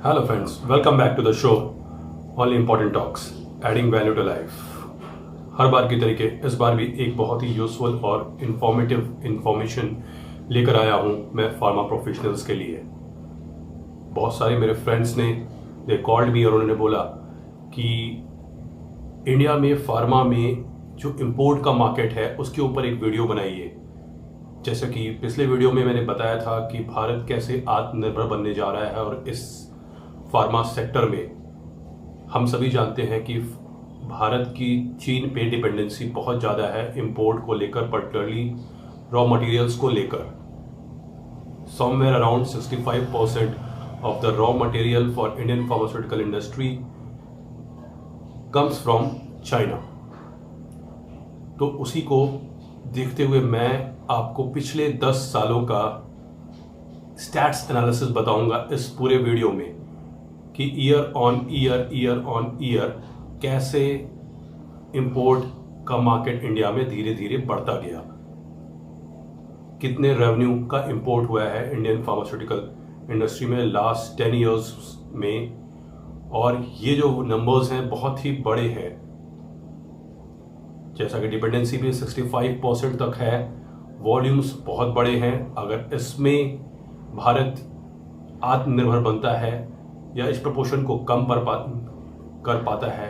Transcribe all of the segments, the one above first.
Hello friends, welcome back to the show Only Important Talks, Adding Value to Life। हर बार की तरीके इस बार भी एक बहुत ही यूजफुल और इंफॉर्मेटिव इंफॉर्मेशन लेकर आया हूँ मैं फार्मा प्रोफेशनल्स के लिए। बहुत सारे मेरे फ्रेंड्स ने दे कॉल्ड मी और उन्होंने बोला कि इंडिया में फार्मा में जो इम्पोर्ट का मार्केट है उसके ऊपर एक वीडियो बनाइए। जैसे कि पिछले वीडियो में मैंने बताया था कि भारत कैसे आत्मनिर्भर बनने जा रहा है और इस फार्मा सेक्टर में हम सभी जानते हैं कि भारत की चीन पे डिपेंडेंसी बहुत ज़्यादा है इंपोर्ट को लेकर, पर्टिकुलरली रॉ मटेरियल्स को लेकर। Somewhere around 65% of the raw material for Indian pharmaceutical industry comes from China. तो उसी को देखते हुए मैं आपको पिछले 10 सालों का स्टैट्स एनालिसिस बताऊंगा इस पूरे वीडियो में कि ईयर ऑन ईयर कैसे इंपोर्ट का मार्केट इंडिया में धीरे धीरे बढ़ता गया, कितने रेवेन्यू का इंपोर्ट हुआ है इंडियन फार्मास्यूटिकल इंडस्ट्री में लास्ट 10 इयर्स में। और ये जो नंबर्स हैं बहुत ही बड़े हैं। जैसा कि डिपेंडेंसी भी 65% तक है, वॉल्यूम्स बहुत बड़े हैं। अगर इसमें भारत आत्मनिर्भर बनता है या इस प्रपोर्शन को कम कर पाता है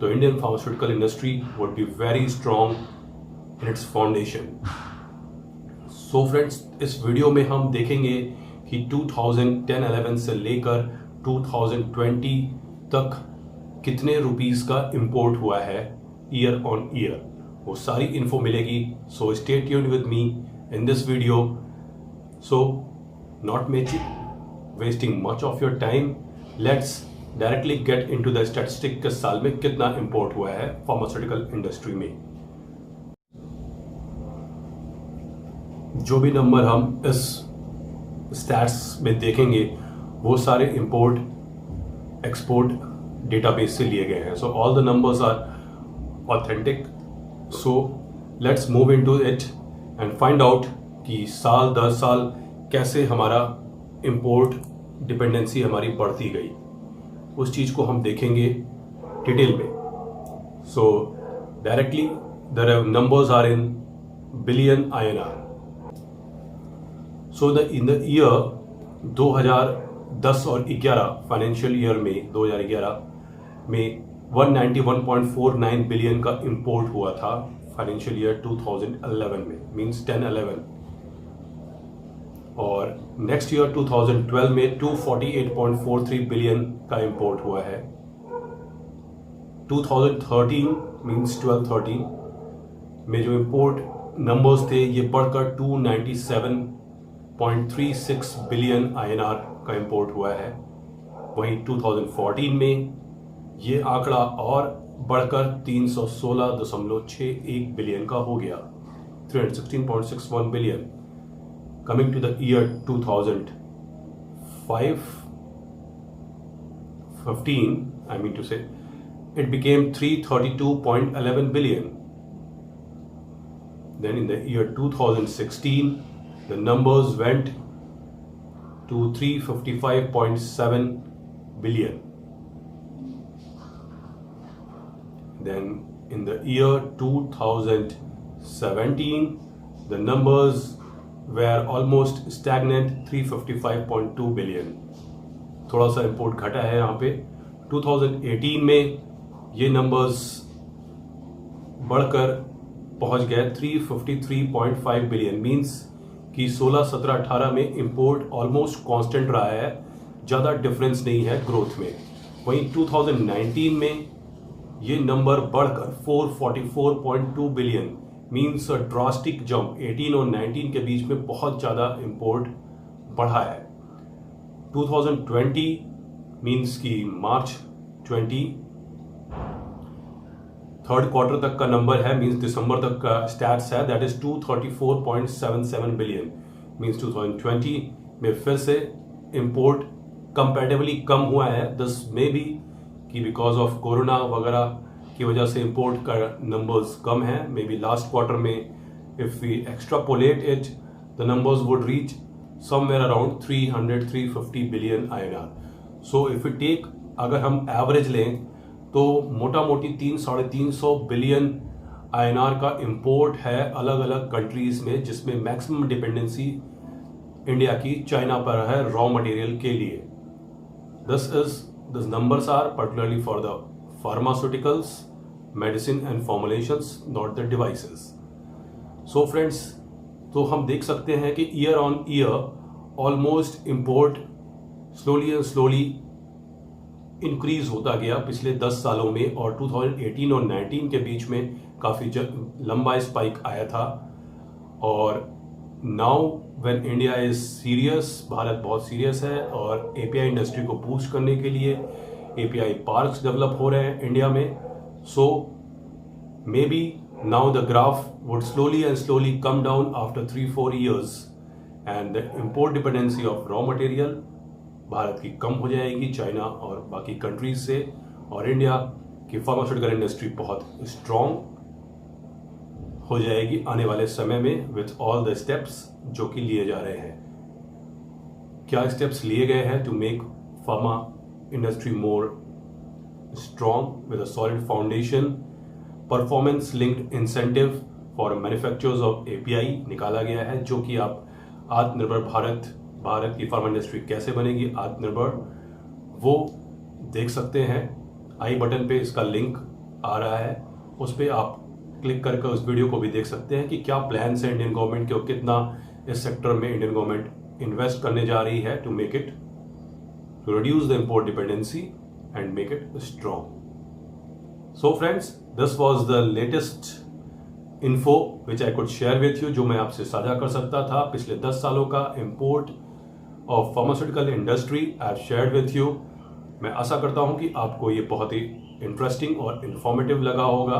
तो Indian pharmaceutical industry would be very strong in its foundation. So friends, इस वीडियो में हम देखेंगे कि 2010-11 से लेकर 2020 तक कितने रुपीस का इंपोर्ट हुआ है ईयर ऑन ईयर। वो सारी इन्फो मिलेगी। So stay tuned with me in this video. So not wasting much of your time, let's directly get into the statistic किस साल में कितना इंपोर्ट हुआ है फार्मास्यूटिकल इंडस्ट्री में। जो भी नंबर हम इस स्टैट्स में देखेंगे वो सारे इंपोर्ट एक्सपोर्ट डेटाबेस से लिए गए हैं। So all the numbers are authentic. So let's move into it and find out कि साल दर साल कैसे हमारा इंपोर्ट डिपेंडेंसी हमारी बढ़ती गई। उस चीज को हम देखेंगे डिटेल में। So directly the numbers are in billion INR। So in the year 2010 और 11 फाइनेंशियल ईयर में 2011 में 191.49 बिलियन का इंपोर्ट हुआ था फाइनेंशियल ईयर 2011 में, मींस 10-11। और नेक्स्ट ईयर 2012 में 248.43 बिलियन का इंपोर्ट हुआ है। 2013 मींस 12-13 में जो इंपोर्ट नंबर्स थे ये बढ़कर 297.36 बिलियन INR का इंपोर्ट हुआ है। वहीं 2014 में ये आंकड़ा और बढ़कर 316.61 बिलियन का हो गया, 316.61 billion. Coming to the year 2015, I mean to say, it became 332.11 billion. Then in the year 2016, the numbers went to 355.7 billion. Then in the year 2017, the numbers were almost stagnant, 355.2 billion। थोड़ा सा import घटा है यहाँ पे। 2018 में ये numbers बढ़कर पहुंच गए 353.5 बिलियन, मींस कि 16, 17, 18 में इंपोर्ट ऑलमोस्ट कांस्टेंट रहा है, ज़्यादा डिफरेंस नहीं है ग्रोथ में। वहीं 2019 में ये नंबर बढ़कर 444.2 billion, means a drastic jump. 18 और 19 के बीच में बहुत ज़्यादा इंपोर्ट बढ़ा है। 2020 मीन्स कि मार्च 20 थर्ड क्वार्टर तक का नंबर है, मीन्स दिसंबर तक का स्टैट्स है, दैट इज 234.77 बिलियन। मीन्स 2020 में फिर से इंपोर्ट कंपैरेटिवली कम हुआ है। दिस मे बी कि बिकॉज ऑफ कोरोना वगैरह की वजह से इंपोर्ट का नंबर्स कम है। मे बी लास्ट क्वार्टर में if we extrapolate it the numbers would reach somewhere around 300-350 billion INR. So if you take, अगर हम एवरेज लें तो मोटा मोटी 300-350 बिलियन INR का इंपोर्ट है अलग अलग कंट्रीज में, जिसमें मैक्सिमम डिपेंडेंसी इंडिया की चाइना पर है रॉ मटेरियल के लिए। This numbers are particularly for the pharmaceuticals, medicine and formulations, not the devices. So friends, तो हम देख सकते हैं कि year on year almost import slowly increase होता गया पिछले 10 सालों में, और 2018 और 19 के बीच में काफ़ी लंबा स्पाइक आया था। और now when India is serious, Bharat बहुत सीरियस है और API इंडस्ट्री को बूस्ट करने के लिए API पार्क्स डेवलप हो रहे हैं इंडिया में। So maybe now the graph would slowly come down after 3-4 years and the import dependency of raw material Bharat की कम हो जाएगी चाइना और बाकी कंट्रीज से, और इंडिया की फार्मास्यूटिकल इंडस्ट्री बहुत स्ट्रॉन्ग हो जाएगी आने वाले समय में विथ ऑल द स्टेप्स जो कि लिए जा रहे हैं। क्या स्टेप्स लिए गए हैं to make pharma industry more strong with a solid foundation? Performance linked incentive for manufacturers of API निकाला गया है, जो कि आप आत्मनिर्भर भारत की फार्मा इंडस्ट्री कैसे बनेगी आत्मनिर्भर, वो देख सकते हैं। आई बटन पे इसका लिंक आ रहा है, उस पर आप क्लिक करके उस वीडियो को भी देख सकते हैं कि क्या प्लान्स है इंडियन गवर्नमेंट के और कितना इस सेक्टर में इंडियन गवर्नमेंट इन्वेस्ट करने जा रही है to reduce the import dependency and make it strong. So friends, this was the latest info which I could share with you, जो मैं आपसे साझा कर सकता था। पिछले 10 सालों का import of pharmaceutical industry I have shared with you। मैं आशा करता हूं कि आपको ये बहुत ही इंटरेस्टिंग और इन्फॉर्मेटिव लगा होगा।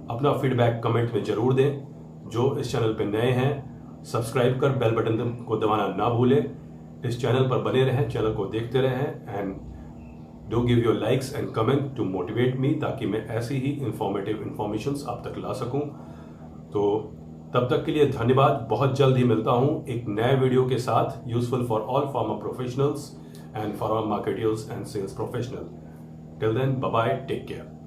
अपना फीडबैक कमेंट में जरूर दें। जो इस चैनल पर नए हैं, सब्सक्राइब कर बेल बटन को दबाना ना भूलें। इस चैनल पर बने रहें, चैनल को देखते रहें and do give your likes and comment to motivate me, ताकि मैं ऐसी ही इंफॉर्मेटिव इंफॉर्मेशंस आप तक ला सकूं। तो तब तक के लिए धन्यवाद। बहुत जल्द ही मिलता हूं एक नए वीडियो के साथ, useful for all pharma professionals and pharma marketers and sales professional. Till then, bye bye, take care.